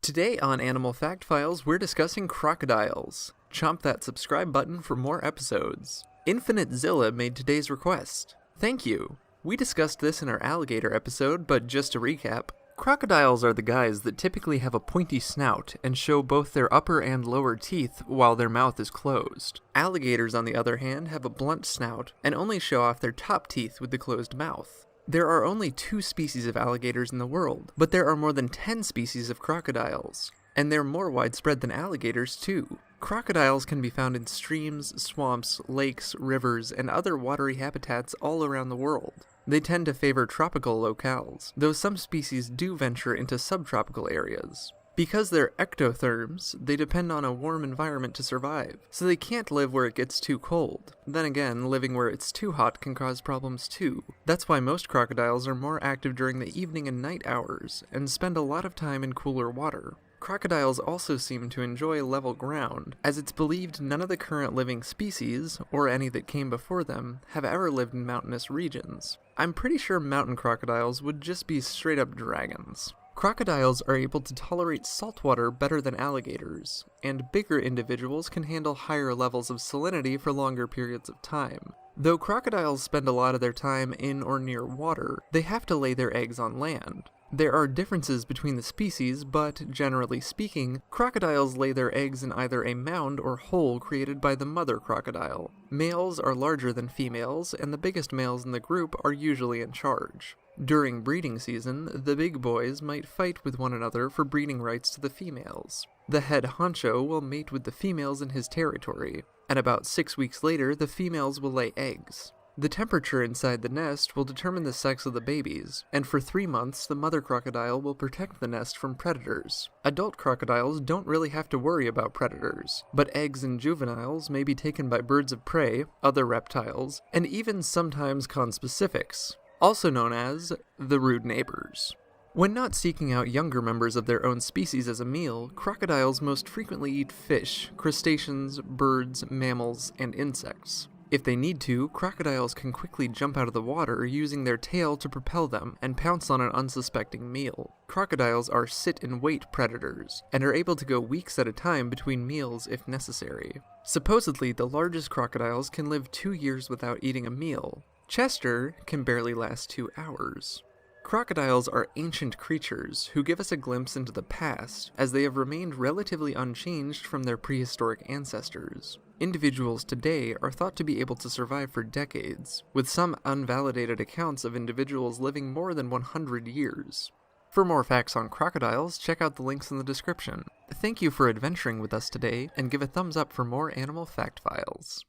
Today on Animal Fact Files, we're discussing crocodiles. Chomp that subscribe button for more episodes. Infinite Zilla made today's request. Thank you. We discussed this in our alligator episode, but just to recap, crocodiles are the guys that typically have a pointy snout and show both their upper and lower teeth while their mouth is closed. Alligators, on the other hand, have a blunt snout and only show off their top teeth with the closed mouth. There are only 2 species of alligators in the world, but there are more than 10 species of crocodiles, and they're more widespread than alligators too. Crocodiles can be found in streams, swamps, lakes, rivers, and other watery habitats all around the world. They tend to favor tropical locales, though some species do venture into subtropical areas. Because they're ectotherms, they depend on a warm environment to survive, so they can't live where it gets too cold. Then again, living where it's too hot can cause problems too. That's why most crocodiles are more active during the evening and night hours, and spend a lot of time in cooler water. Crocodiles also seem to enjoy level ground, as it's believed none of the current living species, or any that came before them, have ever lived in mountainous regions. I'm pretty sure mountain crocodiles would just be straight up dragons. Crocodiles are able to tolerate saltwater better than alligators, and bigger individuals can handle higher levels of salinity for longer periods of time. Though crocodiles spend a lot of their time in or near water, they have to lay their eggs on land. There are differences between the species, but generally speaking, crocodiles lay their eggs in either a mound or hole created by the mother crocodile. Males are larger than females, and the biggest males in the group are usually in charge. During breeding season, the big boys might fight with one another for breeding rights to the females. The head honcho will mate with the females in his territory, and about 6 weeks later, the females will lay eggs. The temperature inside the nest will determine the sex of the babies, and for 3 months, the mother crocodile will protect the nest from predators. Adult crocodiles don't really have to worry about predators, but eggs and juveniles may be taken by birds of prey, other reptiles, and even sometimes conspecifics, also known as the rude neighbors. When not seeking out younger members of their own species as a meal, crocodiles most frequently eat fish, crustaceans, birds, mammals, and insects. If they need to, crocodiles can quickly jump out of the water using their tail to propel them and pounce on an unsuspecting meal. Crocodiles are sit-and-wait predators, and are able to go weeks at a time between meals if necessary. Supposedly, the largest crocodiles can live 2 years without eating a meal. Chester can barely last 2 hours. Crocodiles are ancient creatures who give us a glimpse into the past, as they have remained relatively unchanged from their prehistoric ancestors. Individuals today are thought to be able to survive for decades, with some unvalidated accounts of individuals living more than 100 years. For more facts on crocodiles, check out the links in the description. Thank you for adventuring with us today, and give a thumbs up for more Animal Fact Files.